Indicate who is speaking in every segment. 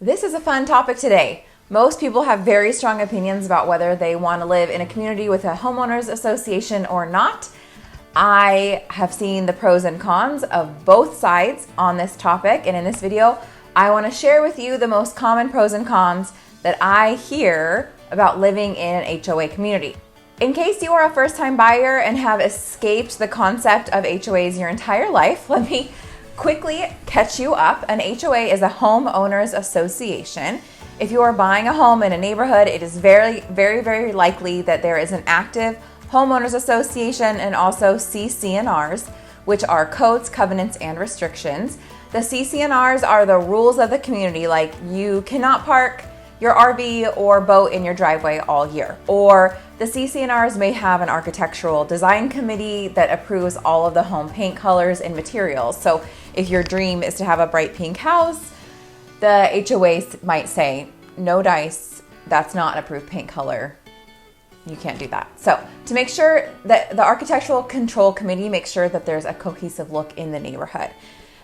Speaker 1: This is a fun topic today. Most people have very strong opinions about whether they want to live in a community with a homeowners association or not. I have seen the pros and cons of both sides on this topic, and in this video, I want to share with you the most common pros and cons that I hear about living in an HOA community. In case you are a first-time buyer and have escaped the concept of HOAs your entire life, let me quickly catch you up. An HOA is a homeowners association. If you are buying a home in a neighborhood, it is very likely that there is an active homeowners association and also CC&Rs, which are codes, covenants, and restrictions. The CC&Rs are the rules of the community, like you cannot park your RV or boat in your driveway all year. Or the CC&Rs may have an architectural design committee that approves all of the home paint colors and materials. So if your dream is to have a bright pink house, the HOAs might say, no dice, that's not an approved paint color. You can't do that. So to make sure that the architectural control committee makes sure that there's a cohesive look in the neighborhood.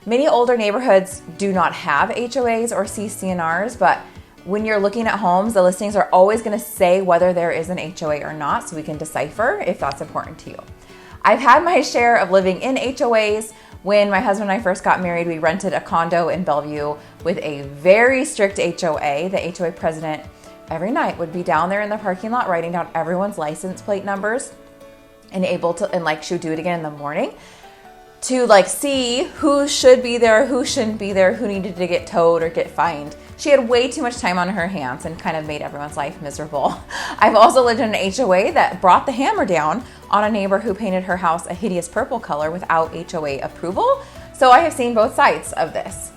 Speaker 1: Many older neighborhoods do not have HOAs or CC&Rs, but when you're looking at homes, the listings are always going to say whether there is an HOA or not, so we can decipher if that's important to you. I've had my share of living in HOAs. When my husband and I first got married, we rented a condo in Bellevue with a very strict HOA. The HOA president every night would be down there in the parking lot writing down everyone's license plate numbers and she would do it again in the morning to see who should be there, who shouldn't be there, who needed to get towed or get fined. She had way too much time on her hands and kind of made everyone's life miserable. I've also lived in an HOA that brought the hammer down on a neighbor who painted her house a hideous purple color without HOA approval. So I have seen both sides of this.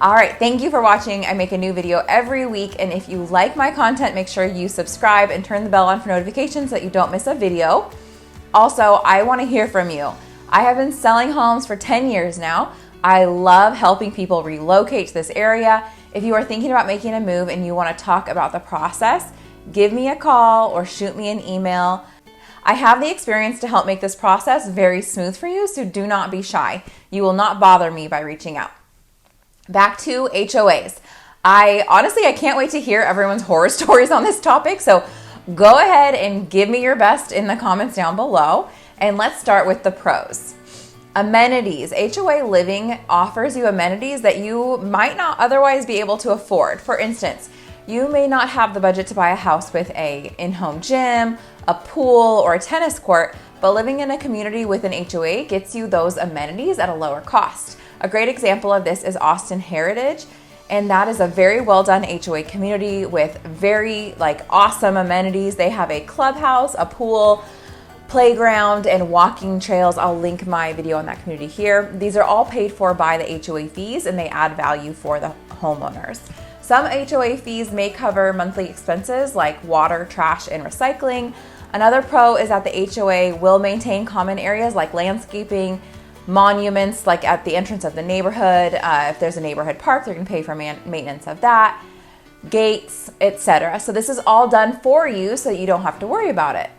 Speaker 1: All right, thank you for watching. I make a new video every week, and if you like my content, make sure you subscribe and turn the bell on for notifications so that you don't miss a video. Also, I want to hear from you. I have been selling homes for 10 years now. I love helping people relocate to this area. If you are thinking about making a move and you want to talk about the process, give me a call or shoot me an email. I have the experience to help make this process very smooth for you, so do not be shy. You will not bother me by reaching out. Back to HOAs. I can't wait to hear everyone's horror stories on this topic, so go ahead and give me your best in the comments down below. And let's start with the pros. Amenities. HOA living offers you amenities that you might not otherwise be able to afford. For instance, you may not have the budget to buy a house with an in-home gym, a pool, or a tennis court, but living in a community with an HOA gets you those amenities at a lower cost. A great example of this is Austin Heritage, and that is a very well done HOA community with very awesome amenities. They have a clubhouse, a pool, playground, and walking trails. I'll link my video on that community here. These are all paid for by the HOA fees, and they add value for the homeowners. Some HOA fees may cover monthly expenses like water, trash, and recycling. Another pro is that the HOA will maintain common areas like landscaping, monuments like at the entrance of the neighborhood. If there's a neighborhood park, they're going to pay for maintenance of that, gates, etc. So this is all done for you so you don't have to worry about it.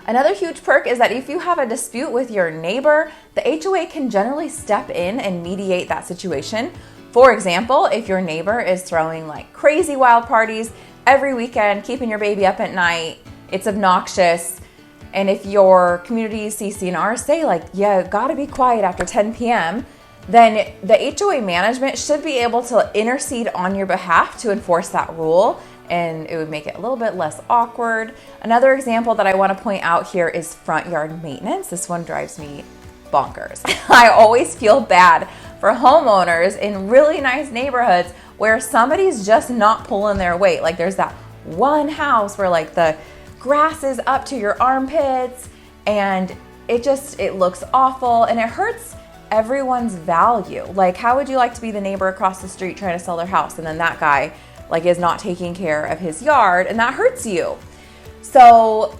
Speaker 1: Another huge perk is that if you have a dispute with your neighbor, the HOA can generally step in and mediate that situation. For example, if your neighbor is throwing crazy wild parties every weekend, keeping your baby up at night, it's obnoxious, and if your community CC&R say yeah, gotta be quiet after 10 p.m., then the HOA management should be able to intercede on your behalf to enforce that rule, and it would make it a little bit less awkward. Another example that I want to point out here is front yard maintenance. This one drives me bonkers. I always feel bad for homeowners in really nice neighborhoods where somebody's just not pulling their weight. There's that one house where the grass is up to your armpits and it looks awful and it hurts everyone's value. How would you like to be the neighbor across the street trying to sell their house, and then that guy is not taking care of his yard, and that hurts you? So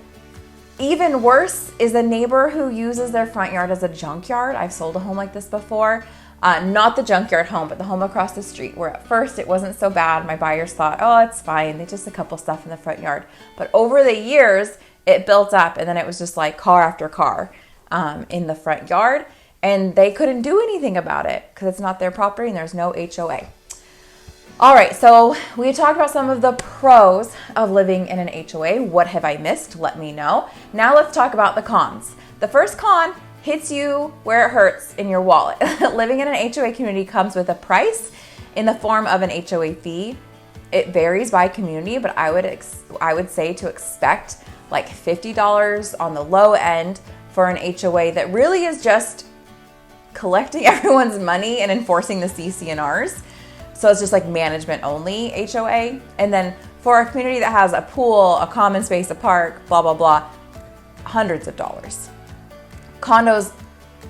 Speaker 1: even worse is a neighbor who uses their front yard as a junkyard. I've sold a home like this before. Not the junkyard home, but the home across the street, where at first it wasn't so bad. My buyers thought, oh, it's fine. They just a couple stuff in the front yard. But over the years, it built up, and then it was just car after car in the front yard. And they couldn't do anything about it because it's not their property and there's no HOA. All right, so we talked about some of the pros of living in an HOA. What have I missed? Let me know. Now let's talk about the cons. The first con hits you where it hurts in your wallet. Living in an HOA community comes with a price in the form of an HOA fee. It varies by community, but I would say to expect like $50 on the low end for an HOA that really is just collecting everyone's money and enforcing the CC&Rs. So it's just like management only HOA. And then for a community that has a pool, a common space, a park, blah, blah, blah, hundreds of dollars. Condos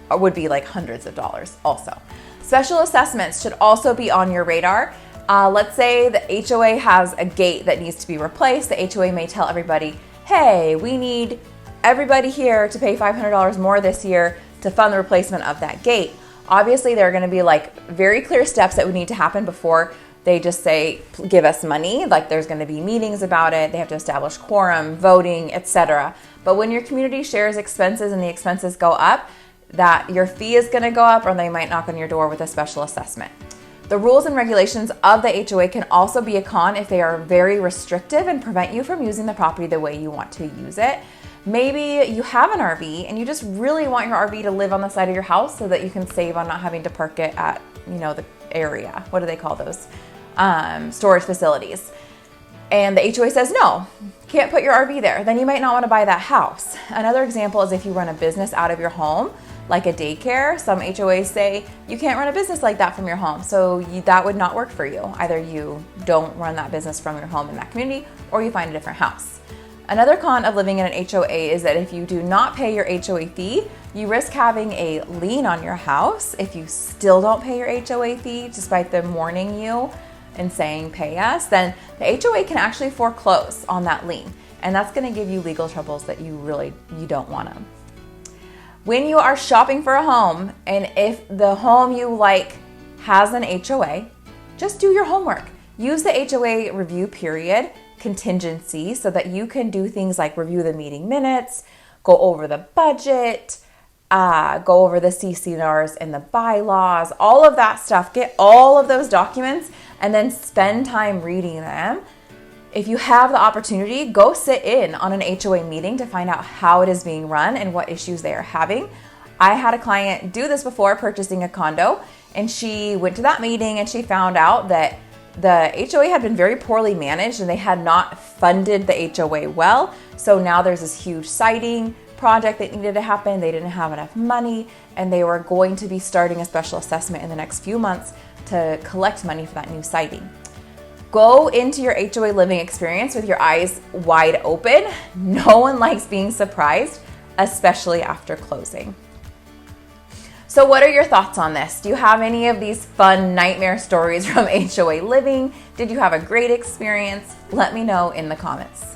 Speaker 1: would be like hundreds of dollars also. Special assessments should also be on your radar. Let's say the HOA has a gate that needs to be replaced. The HOA may tell everybody, hey, we need everybody here to pay $500 more this year to fund the replacement of that gate. Obviously, there are going to be like very clear steps that would need to happen before they just say, give us money. Like there's going to be meetings about it. They have to establish quorum, voting, etc. But when your community shares expenses and the expenses go up, that your fee is going to go up, or they might knock on your door with a special assessment. The rules and regulations of the HOA can also be a con if they are very restrictive and prevent you from using the property the way you want to use it. Maybe you have an RV and you just really want your RV to live on the side of your house so that you can save on not having to park it at, the area. What do they call those? Storage facilities. And the HOA says, no, can't put your RV there. Then you might not want to buy that house. Another example is if you run a business out of your home, like a daycare. Some HOAs say you can't run a business like that from your home. So that would not work for you. Either you don't run that business from your home in that community or you find a different house. Another con of living in an HOA is that if you do not pay your HOA fee, you risk having a lien on your house. If you still don't pay your HOA fee, despite them warning you and saying pay us, then the HOA can actually foreclose on that lien. And that's gonna give you legal troubles that you don't wanna. When you are shopping for a home, and if the home you like has an HOA, just do your homework. Use the HOA review period contingency so that you can do things like review the meeting minutes, go over the budget, go over the CC&Rs and the bylaws, all of that stuff. Get all of those documents and then spend time reading them. If you have the opportunity, go sit in on an HOA meeting to find out how it is being run and what issues they are having. I had a client do this before purchasing a condo, and she went to that meeting and she found out that the HOA had been very poorly managed and they had not funded the HOA well. So now there's this huge siding project that needed to happen. They didn't have enough money and they were going to be starting a special assessment in the next few months to collect money for that new siding. Go into your HOA living experience with your eyes wide open. No one likes being surprised, especially after closing. So what are your thoughts on this? Do you have any of these fun nightmare stories from HOA living? Did you have a great experience? Let me know in the comments.